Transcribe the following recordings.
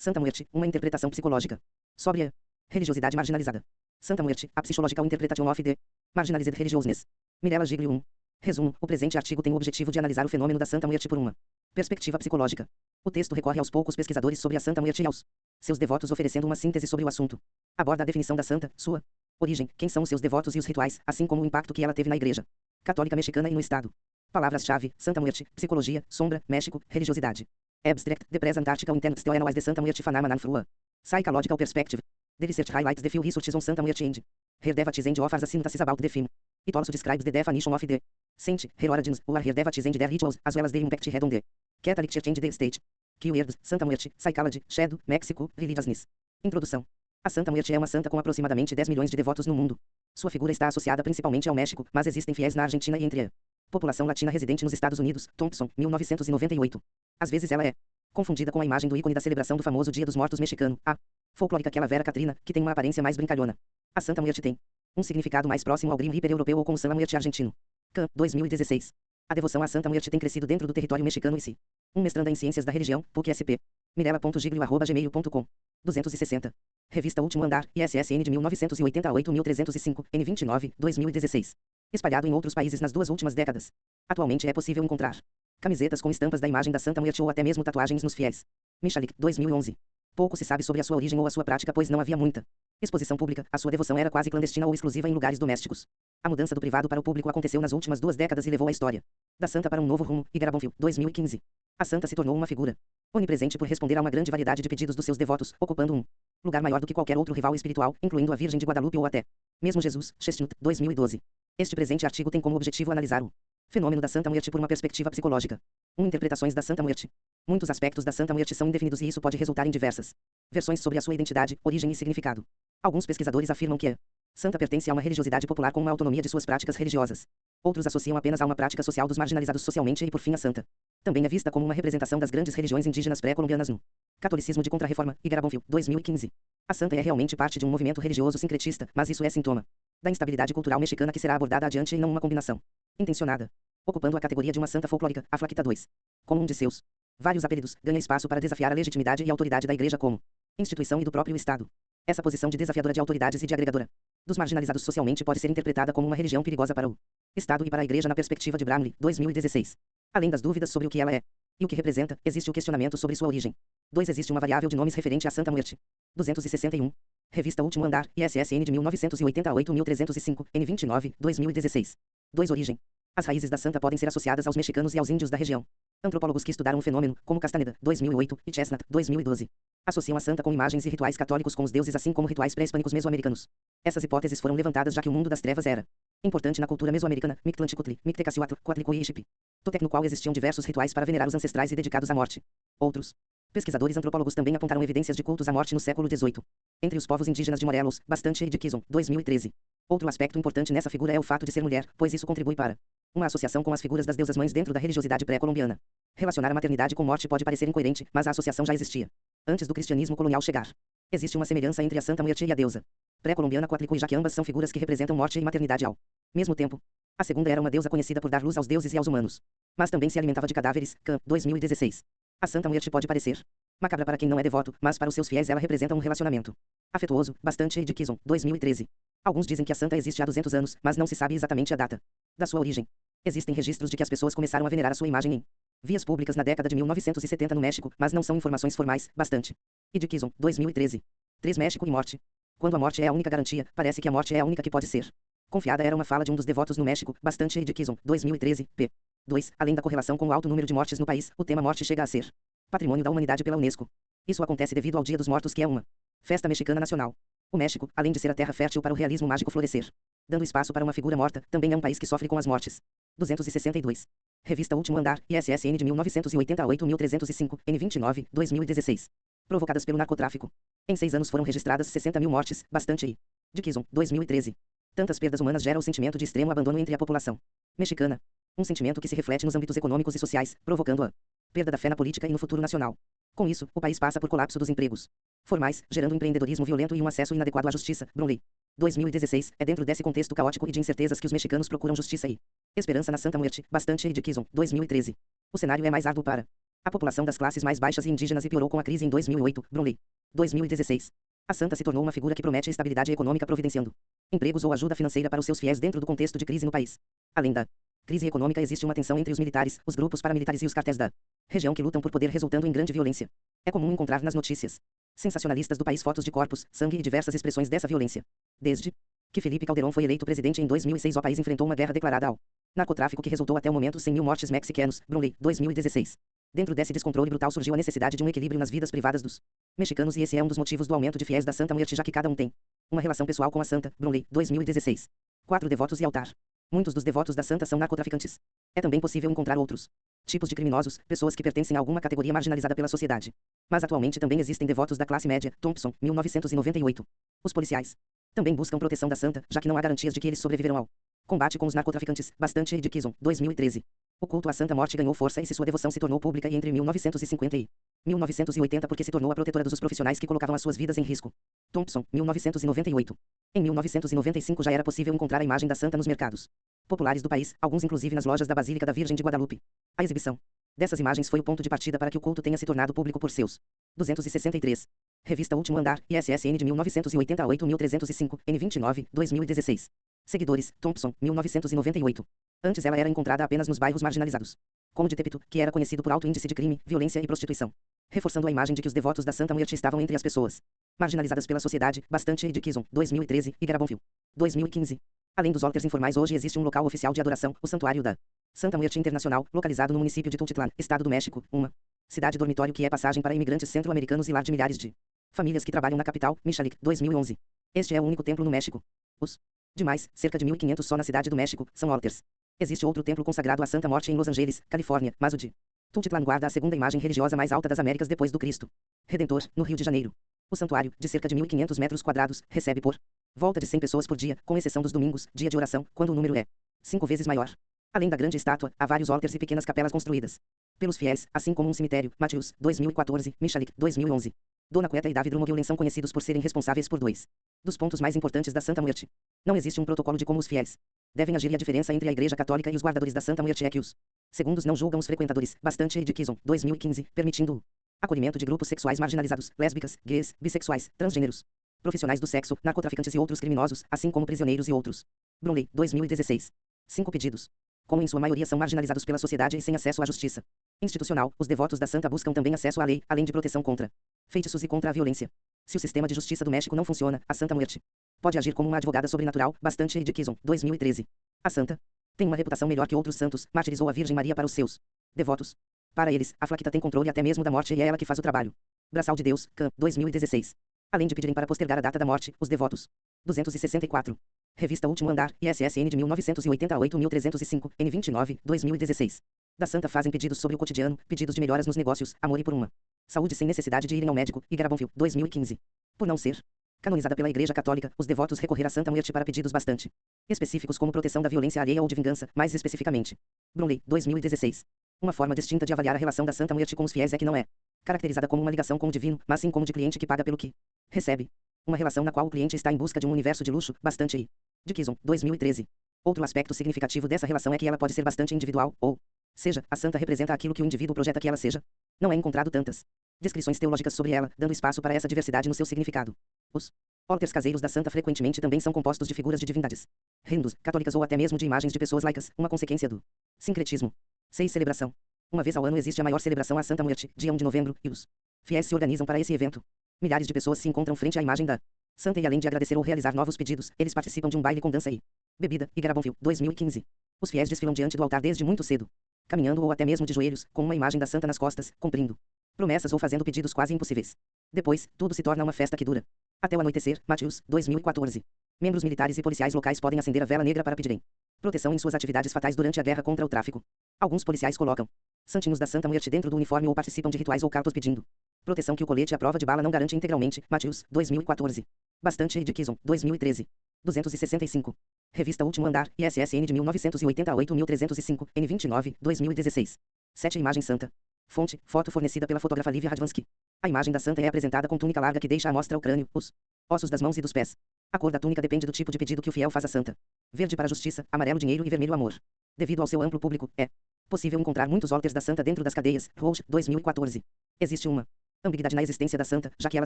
Santa Muerte, uma interpretação psicológica. Sóbria. Religiosidade marginalizada. Santa Muerte, a psychological interpretation of the marginalized religiousness. Mirella Giglio 1. Resumo: o presente artigo tem o objetivo de analisar o fenômeno da Santa Muerte por uma perspectiva psicológica. O texto recorre aos poucos pesquisadores sobre a Santa Muerte e aos seus devotos, oferecendo uma síntese sobre o assunto. Aborda a definição da santa, sua origem, quem são os seus devotos e os rituais, assim como o impacto que ela teve na Igreja Católica Mexicana e no Estado. Palavras-chave: Santa Muerte, psicologia, sombra, México, religiosidade. Abstract: The present article intends to analyze the Santa Muerte phenomenon through a psychological perspective. The research highlights the few researches on Santa Muerte and her devotees and offers a synthesis about the theme. It also describes the definition of the saint, her origins, or her devotees and their rituals, as well as their impact had on the Catholic Church and the state. Keywords: Santa Muerte, Psychology, Shadow, México, Religiousness. Introdução. A Santa Muerte é uma santa com aproximadamente 10 milhões de devotos no mundo. Sua figura está associada principalmente ao México, mas existem fiéis na Argentina e entre a população latina residente nos Estados Unidos. Thompson, 1998. Às vezes ela é confundida com a imagem do ícone da celebração do famoso Dia dos Mortos mexicano, a folclórica Calavera Catrina, que tem uma aparência mais brincalhona. A Santa Muerte tem um significado mais próximo ao Grim Reaper europeu ou como Santa Muerte argentino. Can, 2016. A devoção à Santa Muerte tem crescido dentro do território mexicano e se mestranda em Ciências da Religião, PUC-SP. Mirella.giglio@gmail.com. 260. Revista Último Andar, ISSN de 1988-1305, N29, 2016. Espalhado em outros países nas duas últimas décadas. Atualmente é possível encontrar camisetas com estampas da imagem da Santa Muerte ou até mesmo tatuagens nos fiéis. Michalik, 2011. Pouco se sabe sobre a sua origem ou a sua prática, pois não havia muita exposição pública. A sua devoção era quase clandestina ou exclusiva em lugares domésticos. A mudança do privado para o público aconteceu nas últimas 2 décadas e levou a história da santa para um novo rumo. Igarabonfil, 2015. A santa se tornou uma figura onipresente por responder a uma grande variedade de pedidos dos seus devotos, ocupando um lugar maior do que qualquer outro rival espiritual, incluindo a Virgem de Guadalupe ou até mesmo Jesus. Chestnut, 2012. Este presente artigo tem como objetivo analisar o fenômeno da Santa Muerte por uma perspectiva psicológica. Interpretações da Santa Muerte. Muitos aspectos da Santa Muerte são indefinidos e isso pode resultar em diversas versões sobre a sua identidade, origem e significado. Alguns pesquisadores afirmam que a santa pertence a uma religiosidade popular com uma autonomia de suas práticas religiosas. Outros associam apenas a uma prática social dos marginalizados socialmente e por fim a santa também é vista como uma representação das grandes religiões indígenas pré-colombianas no catolicismo de Contra-Reforma. Igarabonfil, 2015. A santa é realmente parte de um movimento religioso sincretista, mas isso é sintoma da instabilidade cultural mexicana que será abordada adiante e não uma combinação intencionada. Ocupando a categoria de uma santa folclórica, a Flaquita 2, como um de seus vários apelidos, ganha espaço para desafiar a legitimidade e autoridade da Igreja como instituição e do próprio Estado. Essa posição de desafiadora de autoridades e de agregadora dos marginalizados socialmente pode ser interpretada como uma religião perigosa para o Estado e para a Igreja na perspectiva de Bramley, 2016. Além das dúvidas sobre o que ela é e o que representa, existe o questionamento sobre sua origem. 2. Existe uma variável de nomes referente à Santa Muerte. 261. Revista Último Andar, ISSN de 1988-1305, N29, 2016. 2. Origem. As raízes da santa podem ser associadas aos mexicanos e aos índios da região. Antropólogos que estudaram o fenômeno, como Castaneda, 2008, e Chestnut, 2012, associam a santa com imagens e rituais católicos com os deuses assim como rituais pré-hispânicos mesoamericanos. Essas hipóteses foram levantadas já que o mundo das trevas era importante na cultura mesoamericana, Mictlantecuhtli, Mictecacihuatl, Coatlicue e Xipi, Totec, no qual existiam diversos rituais para venerar os ancestrais e dedicados à morte. Outros pesquisadores antropólogos também apontaram evidências de cultos à morte no século XVIII. Entre os povos indígenas de Morelos, Bastante e de Quizon, 2013. Outro aspecto importante nessa figura é o fato de ser mulher, pois isso contribui para uma associação com as figuras das deusas mães dentro da religiosidade pré-colombiana. Relacionar a maternidade com morte pode parecer incoerente, mas a associação já existia antes do cristianismo colonial chegar. Existe uma semelhança entre a Santa Muerte e a deusa pré-colombiana Coatlicue, já que ambas são figuras que representam morte e maternidade ao mesmo tempo. A segunda era uma deusa conhecida por dar luz aos deuses e aos humanos, mas também se alimentava de cadáveres. Can, 2016. A Santa Muerte pode parecer macabra para quem não é devoto, mas para os seus fiéis ela representa um relacionamento afetuoso. Bastante e de Quizon, 2013. Alguns dizem que a santa existe há 200 anos, mas não se sabe exatamente a data da sua origem. Existem registros de que as pessoas começaram a venerar a sua imagem em vias públicas na década de 1970 no México, mas não são informações formais. Bastante e de Quizon, 2013. 3. México e morte. Quando a morte é a única garantia, parece que a morte é a única que pode ser confiada. Era uma fala de um dos devotos no México. Bastante e de Quizon, 2013, p. 2. Além da correlação com o alto número de mortes no país, o tema morte chega a ser patrimônio da humanidade pela Unesco. Isso acontece devido ao Dia dos Mortos, que é uma festa mexicana nacional. O México, além de ser a terra fértil para o realismo mágico florescer, dando espaço para uma figura morta, também é um país que sofre com as mortes. 262. Revista Último Andar, ISSN de 1988-1305, N29, 2016. Provocadas pelo narcotráfico. Em 6 anos foram registradas 60 mil mortes. Bastante e de Quizon, 2013. Tantas perdas humanas geram o sentimento de extremo abandono entre a população mexicana. Um sentimento que se reflete nos âmbitos econômicos e sociais, provocando a perda da fé na política e no futuro nacional. Com isso, o país passa por colapso dos empregos formais, gerando um empreendedorismo violento e um acesso inadequado à justiça. Bromley, 2016. É dentro desse contexto caótico e de incertezas que os mexicanos procuram justiça e esperança na Santa Muerte. Bastante e de Quizon, 2013. O cenário é mais árduo para A população das classes mais baixas e indígenas e piorou com a crise em 2008, Bromley. 2016. A santa se tornou uma figura que promete estabilidade econômica providenciando empregos ou ajuda financeira para os seus fiéis dentro do contexto de crise no país. Além da crise econômica, existe uma tensão entre os militares, os grupos paramilitares e os cartéis da região que lutam por poder, resultando em grande violência. É comum encontrar nas notícias sensacionalistas do país fotos de corpos, sangue e diversas expressões dessa violência. Desde que Felipe Calderón foi eleito presidente em 2006, o país enfrentou uma guerra declarada ao narcotráfico que resultou até o momento 100 mil mortes mexicanos. Bromley, 2016. Dentro desse descontrole brutal surgiu a necessidade de um equilíbrio nas vidas privadas dos mexicanos, e esse é um dos motivos do aumento de fiéis da Santa Muerte, já que cada um tem uma relação pessoal com a santa. Bromley, 2016. 4 devotos e altar. Muitos dos devotos da santa são narcotraficantes. É também possível encontrar outros tipos de criminosos, pessoas que pertencem a alguma categoria marginalizada pela sociedade. Mas atualmente também existem devotos da classe média. Thompson, 1998. Os policiais também buscam proteção da santa, já que não há garantias de que eles sobreviverão ao combate com os narcotraficantes. Bastante de Kison, 2013. O culto à Santa Morte ganhou força e sua devoção se tornou pública entre 1950 e 1980 porque se tornou a protetora dos profissionais que colocavam as suas vidas em risco. Thompson, 1998. Em 1995 já era possível encontrar a imagem da santa nos mercados populares do país, alguns inclusive nas lojas da Basílica da Virgem de Guadalupe. A exibição dessas imagens foi o ponto de partida para que o culto tenha se tornado público por seus 263. Revista Último Andar, ISSN de 1980 a 8305, N29, 2016. Seguidores, Thompson, 1998. Antes ela era encontrada apenas nos bairros marginalizados, como de Tepito, que era conhecido por alto índice de crime, violência e prostituição, reforçando a imagem de que os devotos da Santa Muerte estavam entre as pessoas marginalizadas pela sociedade. Bastante de Kison, 2013, e Garabonville, 2015. Além dos altars informais, hoje existe um local oficial de adoração, o Santuário da Santa Muerte Internacional, localizado no município de Tultitlán, Estado do México, uma cidade dormitório que é passagem para imigrantes centro-americanos e lar de milhares de famílias que trabalham na capital, Mixalic, 2011. Este é o único templo no México. Os demais, cerca de 1.500 só na cidade do México, são altars. Existe outro templo consagrado à Santa Morte em Los Angeles, Califórnia, mas o de Tultitlán guarda a segunda imagem religiosa mais alta das Américas depois do Cristo Redentor, no Rio de Janeiro. O santuário, de cerca de 1.500 metros quadrados, recebe por volta de 100 pessoas por dia, com exceção dos domingos, dia de oração, quando o número é 5 vezes maior. Além da grande estátua, há vários altars e pequenas capelas construídas pelos fiéis, assim como um cemitério. Mateus, 2014, Mixalic, 2011. Dona Queta e Davi Drummoglen são conhecidos por serem responsáveis por dois dos pontos mais importantes da Santa Muerte. Não existe um protocolo de como os fiéis devem agir, e a diferença entre a Igreja Católica e os guardadores da Santa Muerte é que os segundos não julgam os frequentadores. Bastante de Kison, 2015, permitindo o acolhimento de grupos sexuais marginalizados, lésbicas, gays, bissexuais, transgêneros, profissionais do sexo, narcotraficantes e outros criminosos, assim como prisioneiros e outros. Bromley, 2016. 5 pedidos. Como em sua maioria são marginalizados pela sociedade e sem acesso à justiça institucional, os devotos da santa buscam também acesso à lei, além de proteção contra feitiços e contra a violência. Se o sistema de justiça do México não funciona, a Santa Muerte pode agir como uma advogada sobrenatural. Bastante de Kison, 2013. A santa tem uma reputação melhor que outros santos, mártires ou a Virgem Maria para os seus devotos. Para eles, a Flaquita tem controle até mesmo da morte e é ela que faz o trabalho. Braçal de Deus, Can, 2016. Além de pedirem para postergar a data da morte, os devotos. 264. Revista Último Andar, ISSN de 1980 a 8305, N29, 2016. Da Santa fazem pedidos sobre o cotidiano, pedidos de melhoras nos negócios, amor e por uma saúde sem necessidade de irem ao médico. E Garabonville, 2015. Por não ser canonizada pela Igreja Católica, os devotos recorrer à Santa Muerte para pedidos bastante específicos, como proteção da violência alheia ou de vingança, mais especificamente. Bromley, 2016. Uma forma distinta de avaliar a relação da Santa Muerte com os fiéis é que não é caracterizada como uma ligação com o divino, mas sim como de cliente que paga pelo que recebe. Uma relação na qual o cliente está em busca de um universo de luxo. Bastante e de Kison, 2013. Outro aspecto significativo dessa relação é que ela pode ser bastante individual, ou seja, a santa representa aquilo que o indivíduo projeta que ela seja. Não é encontrado tantas descrições teológicas sobre ela, dando espaço para essa diversidade no seu significado. Os altars caseiros da santa frequentemente também são compostos de figuras de divindades hindus, católicas ou até mesmo de imagens de pessoas laicas, uma consequência do sincretismo. 6. Celebração. Uma vez ao ano existe a maior celebração à Santa Muerte, dia 1 de novembro, e os fiéis se organizam para esse evento. Milhares de pessoas se encontram frente à imagem da santa e, além de agradecer ou realizar novos pedidos, eles participam de um baile com dança e bebida. E Garabonville, 2015. Os fiéis desfilam diante do altar desde muito cedo, caminhando ou até mesmo de joelhos, com uma imagem da santa nas costas, cumprindo promessas ou fazendo pedidos quase impossíveis. Depois, tudo se torna uma festa que dura até o anoitecer. Mateus, 2014. Membros militares e policiais locais podem acender a vela negra para pedirem proteção em suas atividades fatais durante a guerra contra o tráfico. Alguns policiais colocam santinhos da Santa Muerte dentro do uniforme ou participam de rituais ou cartos pedindo proteção que o colete à prova de bala não garante integralmente. Mateus, 2014. Bastante de Kison, 2013. 265. Revista Último Andar, ISSN de 1980 a 8305, N29, 2016. 7. Imagem Santa. Fonte, foto fornecida pela fotógrafa Lívia Radvansky. A imagem da santa é apresentada com túnica larga que deixa à mostra o crânio, os ossos das mãos e dos pés. A cor da túnica depende do tipo de pedido que o fiel faz à santa. Verde para justiça, amarelo dinheiro e vermelho amor. Devido ao seu amplo público, é Possível encontrar muitos Olters da Santa dentro das cadeias. Roach, 2014. Existe uma ambiguidade na existência da Santa, já que ela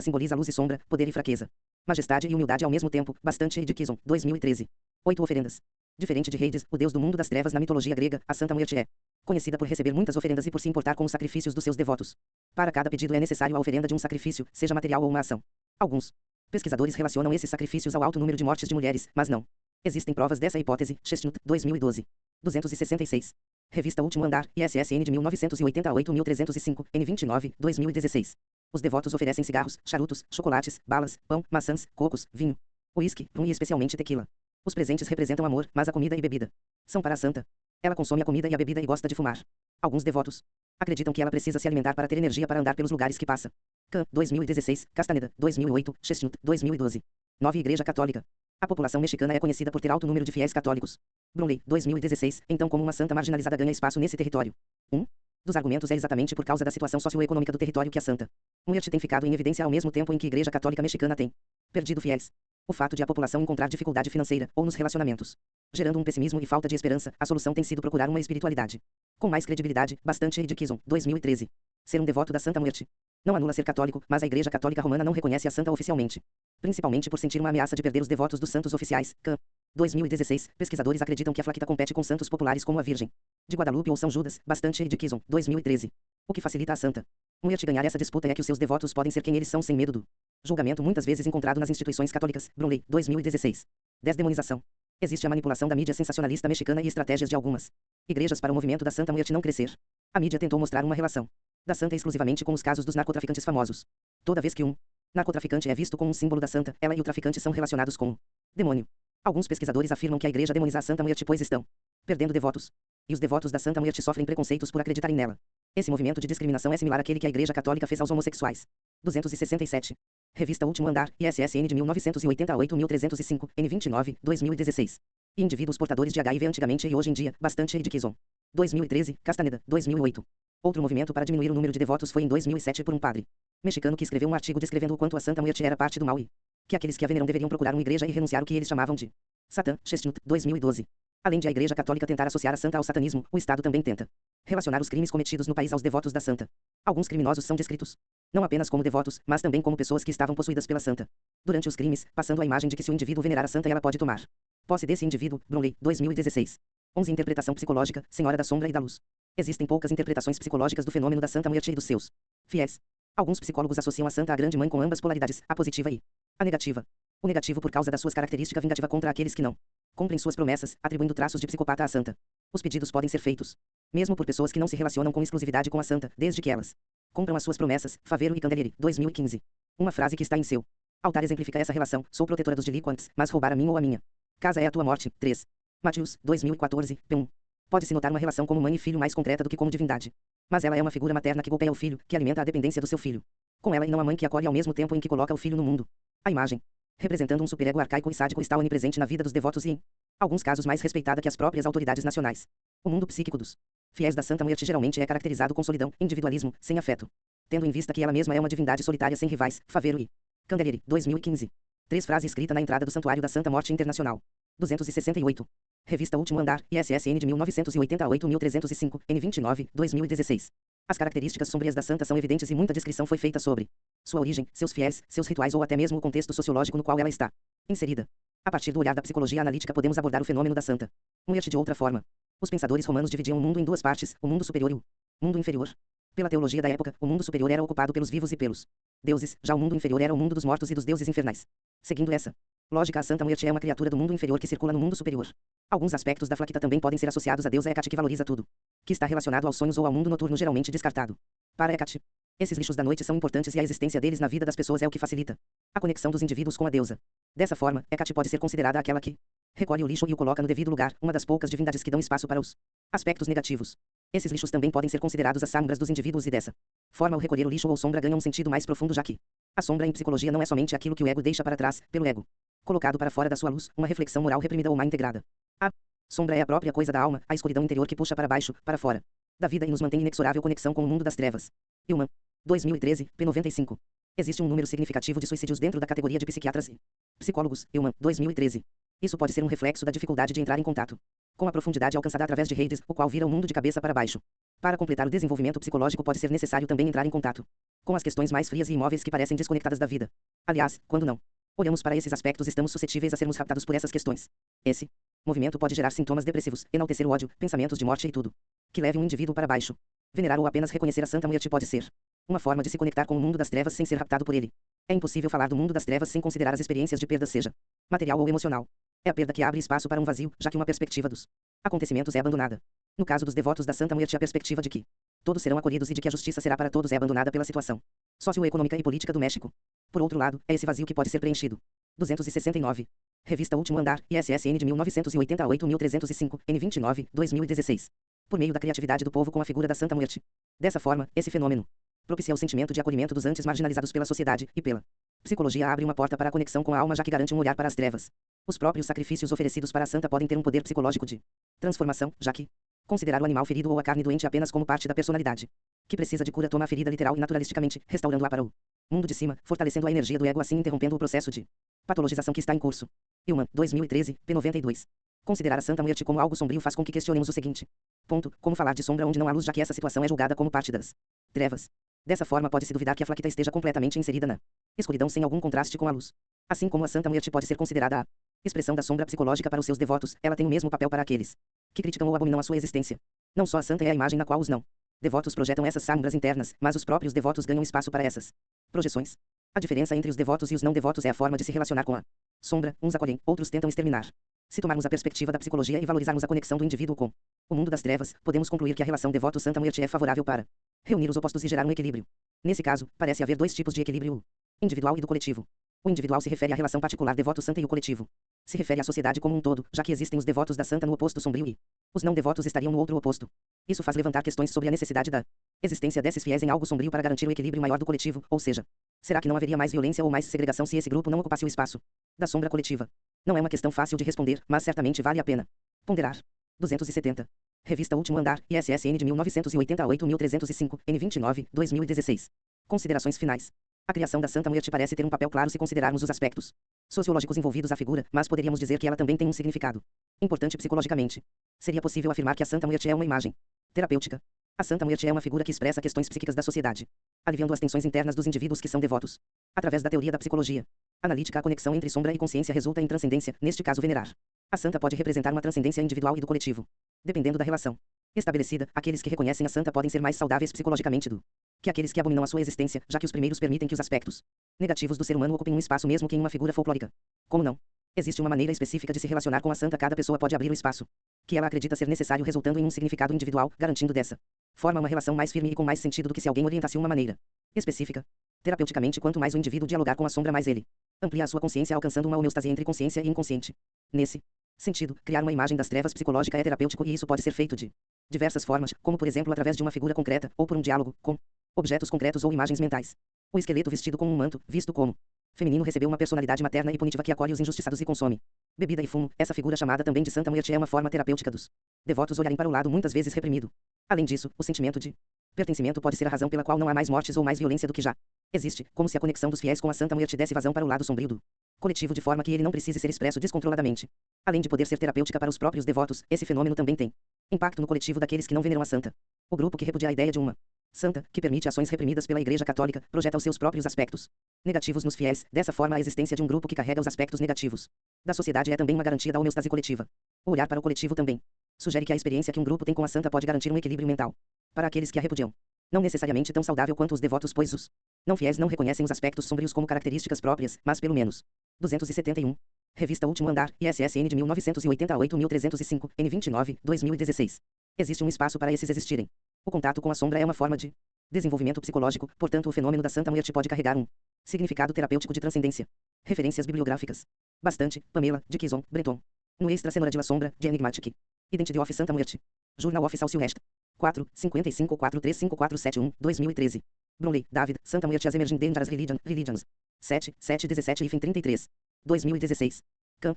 simboliza luz e sombra, poder e fraqueza, majestade e humildade ao mesmo tempo. Bastante de Kison, 2013. 8 oferendas. Diferente de Hades, o deus do mundo das trevas na mitologia grega, a Santa Muerte é conhecida por receber muitas oferendas e por se importar com os sacrifícios dos seus devotos. Para cada pedido é necessário a oferenda de um sacrifício, seja material ou uma ação. Alguns pesquisadores relacionam esses sacrifícios ao alto número de mortes de mulheres, mas não existem provas dessa hipótese. Chestnut, 2012. 266. Revista Último Andar, ISSN de 1988-1305, N29, 2016. Os devotos oferecem cigarros, charutos, chocolates, balas, pão, maçãs, cocos, vinho, uísque, rum e especialmente tequila. Os presentes representam amor, mas a comida e bebida são para a santa. Ela consome a comida e a bebida e gosta de fumar. Alguns devotos acreditam que ela precisa se alimentar para ter energia para andar pelos lugares que passa. Khan, 2016, Castaneda, 2008, Chestnut, 2012. 9 Igreja Católica. A população mexicana é conhecida por ter alto número de fiéis católicos. Brunley, 2016, então como uma santa marginalizada ganha espaço nesse território? Um dos argumentos é exatamente por causa da situação socioeconômica do território que a Santa Muerte tem ficado em evidência ao mesmo tempo em que a Igreja Católica Mexicana tem perdido fiéis. O fato de a população encontrar dificuldade financeira, ou nos relacionamentos, gerando um pessimismo e falta de esperança, a solução tem sido procurar uma espiritualidade com mais credibilidade. Bastante de Kison, 2013. Ser um devoto da Santa Muerte não anula ser católico, mas a Igreja Católica Romana não reconhece a santa oficialmente, principalmente por sentir uma ameaça de perder os devotos dos santos oficiais. Khan, 2016. Pesquisadores acreditam que a flaquita compete com santos populares como a Virgem de Guadalupe ou São Judas. Bastante de Kison, 2013. O que facilita a Santa Muerte ganhar essa disputa é que os seus devotos podem ser quem eles são sem medo do julgamento, muitas vezes encontrado nas instituições católicas. Brunley, 2016. Desdemonização. Existe a manipulação da mídia sensacionalista mexicana e estratégias de algumas igrejas para o movimento da Santa Muerte não crescer. A mídia tentou mostrar uma relação da santa exclusivamente com os casos dos narcotraficantes famosos. Toda vez que um narcotraficante é visto como um símbolo da santa, ela e o traficante são relacionados com o demônio. Alguns pesquisadores afirmam que a igreja demoniza a Santa Muerte pois estão perdendo devotos. E os devotos da Santa Muerte sofrem preconceitos por acreditarem nela. Esse movimento de discriminação é similar àquele que a Igreja Católica fez aos homossexuais. 267. Revista Último Andar, ISSN de 1988-1305, N29, 2016. E indivíduos portadores de HIV antigamente e hoje em dia. Bastante de Kison. 2013, Castaneda, 2008. Outro movimento para diminuir o número de devotos foi em 2007 por um padre mexicano que escreveu um artigo descrevendo o quanto a Santa Muerte era parte do mal e que aqueles que a veneram deveriam procurar uma igreja e renunciar o que eles chamavam de Satã. Chestnut, 2012. Além de a Igreja Católica tentar associar a santa ao satanismo, o Estado também tenta relacionar os crimes cometidos no país aos devotos da santa. Alguns criminosos são descritos não apenas como devotos, mas também como pessoas que estavam possuídas pela santa durante os crimes, passando a imagem de que se o indivíduo venerar a santa ela pode tomar posse desse indivíduo. Brunley, 2016. 11 Interpretação psicológica, Senhora da Sombra e da Luz. Existem poucas interpretações psicológicas do fenômeno da Santa Muerte e dos seus fiéis. Alguns psicólogos associam a Santa à Grande Mãe com ambas polaridades, a positiva e a negativa. O negativo por causa da suas características vingativa contra aqueles que não cumprem suas promessas, atribuindo traços de psicopata à santa. Os pedidos podem ser feitos mesmo por pessoas que não se relacionam com exclusividade com a santa, desde que elas cumpram as suas promessas. Favero e Candelieri, 2015. Uma frase que está em seu altar exemplifica essa relação. Sou protetora dos delinquentes, mas roubar a mim ou a minha casa é a tua morte. 3. Mateus, 2014, P1. Pode-se notar uma relação como mãe e filho mais concreta do que como divindade. Mas ela é uma figura materna que golpeia o filho, que alimenta a dependência do seu filho com ela e não a mãe que acolhe ao mesmo tempo em que coloca o filho no mundo. A imagem, representando um superego arcaico e sádico, está onipresente na vida dos devotos e, em alguns casos, mais respeitada que as próprias autoridades nacionais. O mundo psíquico dos fiéis da Santa Muerte geralmente é caracterizado com solidão, individualismo, sem afeto, tendo em vista que ela mesma é uma divindade solitária sem rivais. Favero e Candelieri, 2015. 3 frases escrita na entrada do Santuário da Santa Morte Internacional. 268. Revista Último Andar, ISSN de 1988-1305, N29, 2016. As características sombrias da santa são evidentes e muita descrição foi feita sobre sua origem, seus fiéis, seus rituais ou até mesmo o contexto sociológico no qual ela está inserida. A partir do olhar da psicologia analítica podemos abordar o fenômeno da Santa Muerte de outra forma. Os pensadores romanos dividiam o mundo em duas partes, o mundo superior e o mundo inferior. Pela teologia da época, o mundo superior era ocupado pelos vivos e pelos deuses, já o mundo inferior era o mundo dos mortos e dos deuses infernais. Seguindo essa lógica, a Santa Muerte é uma criatura do mundo inferior que circula no mundo superior. Alguns aspectos da Flaquita também podem ser associados à deusa Hecate, que valoriza tudo que está relacionado aos sonhos ou ao mundo noturno, geralmente descartado para Hecate. Esses lixos da noite são importantes e a existência deles na vida das pessoas é o que facilita a conexão dos indivíduos com a deusa. Dessa forma, Hecate pode ser considerada aquela que recolhe o lixo e o coloca no devido lugar, uma das poucas divindades que dão espaço para os aspectos negativos. Esses lixos também podem ser considerados as sombras dos indivíduos e dessa forma o recolher o lixo ou sombra ganha um sentido mais profundo, já que a sombra em psicologia não é somente aquilo que o ego deixa para trás, pelo ego colocado para fora da sua luz, uma reflexão moral reprimida ou má integrada. A sombra é a própria coisa da alma, a escuridão interior que puxa para baixo, para fora da vida e nos mantém em inexorável conexão com o mundo das trevas. Hillman, 2013, p. 95. Existe um número significativo de suicídios dentro da categoria de psiquiatras e psicólogos. Hillman, 2013. Isso pode ser um reflexo da dificuldade de entrar em contato com a profundidade alcançada através de redes, o qual vira o mundo de cabeça para baixo. Para completar o desenvolvimento psicológico pode ser necessário também entrar em contato com as questões mais frias e imóveis que parecem desconectadas da vida. Aliás, quando não olhamos para esses aspectos, estamos suscetíveis a sermos raptados por essas questões. Esse movimento pode gerar sintomas depressivos, enaltecer o ódio, pensamentos de morte e tudo que leve um indivíduo para baixo. Venerar ou apenas reconhecer a Santa Muerte pode ser uma forma de se conectar com o mundo das trevas sem ser raptado por ele. É impossível falar do mundo das trevas sem considerar as experiências de perda, seja material ou emocional. É a perda que abre espaço para um vazio, já que uma perspectiva dos acontecimentos é abandonada. No caso dos devotos da Santa Muerte, a perspectiva de que todos serão acolhidos e de que a justiça será para todos é abandonada pela situação socioeconômica e política do México. Por outro lado, é esse vazio que pode ser preenchido. 269. Revista Último Andar, ISSN de 1988-1305, N29, 2016. Por meio da criatividade do povo com a figura da Santa Muerte. Dessa forma, esse fenômeno propicia o sentimento de acolhimento dos antes marginalizados pela sociedade, e pela psicologia abre uma porta para a conexão com a alma, já que garante um olhar para as trevas. Os próprios sacrifícios oferecidos para a santa podem ter um poder psicológico de transformação, já que considerar o animal ferido ou a carne doente apenas como parte da personalidade que precisa de cura toma a ferida literal e naturalisticamente, restaurando-a para o mundo de cima, fortalecendo a energia do ego, assim interrompendo o processo de patologização que está em curso. Hillman, 2013, p. 92. Considerar a Santa Muerte como algo sombrio faz com que questionemos o seguinte ponto: como falar de sombra onde não há luz, já que essa situação é julgada como parte das trevas? Dessa forma, pode-se duvidar que a Flaquita esteja completamente inserida na escuridão sem algum contraste com a luz. Assim como a Santa Muerte pode ser considerada a expressão da sombra psicológica para os seus devotos, ela tem o mesmo papel para aqueles que criticam ou abominam a sua existência. Não só a santa é a imagem na qual os não devotos projetam essas sombras internas, mas os próprios devotos ganham espaço para essas projeções. A diferença entre os devotos e os não devotos é a forma de se relacionar com a sombra. Uns acolhem, outros tentam exterminar. Se tomarmos a perspectiva da psicologia e valorizarmos a conexão do indivíduo com o mundo das trevas, podemos concluir que a relação devoto-Santa Muerte é favorável para reunir os opostos e gerar um equilíbrio. Nesse caso, parece haver dois tipos de equilíbrio: o individual e do coletivo. O individual se refere à relação particular devoto-santa e o coletivo se refere à sociedade como um todo, já que existem os devotos da santa no oposto sombrio e os não devotos estariam no outro oposto. Isso faz levantar questões sobre a necessidade da existência desses fiéis em algo sombrio para garantir o equilíbrio maior do coletivo, ou seja, será que não haveria mais violência ou mais segregação se esse grupo não ocupasse o espaço da sombra coletiva? Não é uma questão fácil de responder, mas certamente vale a pena ponderar. 270. Revista Último Andar, ISSN de 1988-1305, N29, 2016. Considerações finais. A criação da Santa Muerte parece ter um papel claro se considerarmos os aspectos sociológicos envolvidos à figura, mas poderíamos dizer que ela também tem um significado importante psicologicamente. Seria possível afirmar que a Santa Muerte é uma imagem terapêutica. A Santa Muerte é uma figura que expressa questões psíquicas da sociedade, aliviando as tensões internas dos indivíduos que são devotos. Através da teoria da psicologia analítica, a conexão entre sombra e consciência resulta em transcendência, neste caso venerar. A santa pode representar uma transcendência individual e do coletivo. Dependendo da relação estabelecida, aqueles que reconhecem a santa podem ser mais saudáveis psicologicamente do que aqueles que abominam a sua existência, já que os primeiros permitem que os aspectos negativos do ser humano ocupem um espaço mesmo que em uma figura folclórica. Como não existe uma maneira específica de se relacionar com a santa, cada pessoa pode abrir o espaço que ela acredita ser necessário, resultando em um significado individual, garantindo dessa forma uma relação mais firme e com mais sentido do que se alguém orientasse uma maneira específica. Terapeuticamente, quanto mais o indivíduo dialogar com a sombra, mais ele amplia a sua consciência, alcançando uma homeostase entre consciência e inconsciente. Nesse sentido, criar uma imagem das trevas psicológica é terapêutico, e isso pode ser feito de diversas formas, como por exemplo através de uma figura concreta, ou por um diálogo com objetos concretos ou imagens mentais. O esqueleto vestido com um manto, visto como feminino, recebeu uma personalidade materna e punitiva que acolhe os injustiçados e consome bebida e fumo. Essa figura, chamada também de Santa Muerte, é uma forma terapêutica dos devotos olharem para o lado muitas vezes reprimido. Além disso, o sentimento de pertencimento pode ser a razão pela qual não há mais mortes ou mais violência do que já existe, como se a conexão dos fiéis com a Santa Muerte desse vazão para o lado sombrio do coletivo de forma que ele não precise ser expresso descontroladamente. Além de poder ser terapêutica para os próprios devotos, esse fenômeno também tem impacto no coletivo daqueles que não veneram a santa. O grupo que repudia a ideia de uma santa, que permite ações reprimidas pela Igreja Católica, projeta os seus próprios aspectos negativos nos fiéis. Dessa forma, a existência de um grupo que carrega os aspectos negativos da sociedade é também uma garantia da homeostase coletiva. O olhar para o coletivo também sugere que a experiência que um grupo tem com a santa pode garantir um equilíbrio mental para aqueles que a repudiam. Não necessariamente tão saudável quanto os devotos, pois os não fiéis não reconhecem os aspectos sombrios como características próprias, mas pelo menos. 271. Revista Último Andar, ISSN de 1988-1305, N29, 2016. Existe um espaço para esses existirem. O contato com a sombra é uma forma de desenvolvimento psicológico, portanto o fenômeno da Santa Muerte pode carregar um significado terapêutico de transcendência. Referências bibliográficas. Bastante, Pamela, Dickinson, Breton. No Extra Cenoura de la Sombra, de Enigmatic. Identity of Santa Muerte. Journal of Salciurest. 4, 55435471, 2013. Bromley, David, Santa Muerte as Emerging Dangerous Religions. 7, 17 e 33. 2016.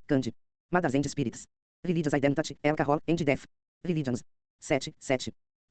Candy. Mothers and Spirits. Religious Identity, Alcohol and Death. Religions. 7,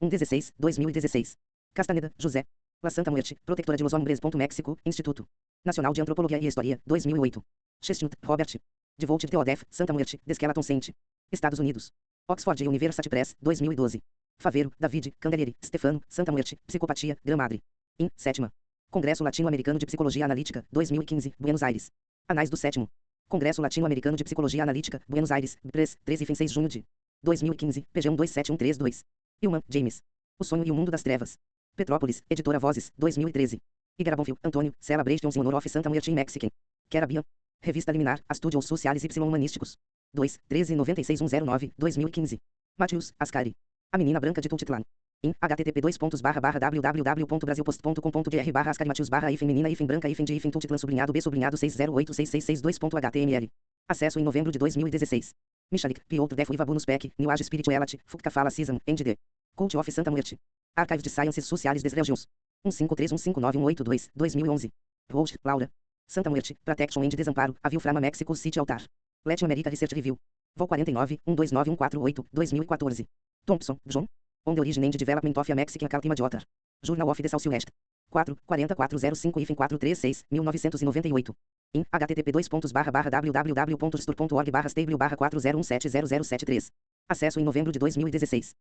16, 2016. Castaneda, José. La Santa Muerte, Protectora de los Hombres. México, Instituto Nacional de Antropologia e História, 2008. Chestnut, Robert. Devoted Theodef, Santa Muerte, The Skeleton Saint. Estados Unidos. Oxford University Press, 2012. Faveiro, David, Candelleri, Stefano, Santa Muerte, Psicopatia, Gramadre. In, 7ª. Congresso Latino-Americano de Psicologia Analítica, 2015, Buenos Aires. Anais do 7º. Congresso Latino-Americano de Psicologia Analítica, Buenos Aires, Press, 13 e 6 de junho de 2015, PG 127132. Hillman, James. O Sonho e o Mundo das Trevas. Petrópolis, Editora Vozes, 2013. Igarabonfil, Antônio, Celebrations in honor of Santa Muerte in Mexican. Querabian. Revista Liminar, Estudios Sociales y Humanísticos. 2, 13 96109, 2015. Matheus, Ascari. A Menina Branca de Tultitlan. Em http://www.brasilpost.com.br/ascarimatheus/menina branca branca de Tultitlan _b _6086662.html. Acesso em novembro de 2016. Michalik, Piotr Defo Ivabunus Peck, New Age Spirit Elat, Fukka Season, ND. Cult of Santa Muerte. Archive de Sciences Sociales des Religions. 153159182, 2011. Roach, Laura. Santa Muerte, Protection and Desamparo, Avil Frama Mexico City Altar. Latin America Research Review. Vol 49, 129148, 2014. Thompson, John. On the Origin and Development of a Mexican Calcima de Otter. Journal of the Southwest. 4, 40405 IFEM 436, 1998. Em http://www.stur.org/stable/40170073. Acesso em novembro de 2016.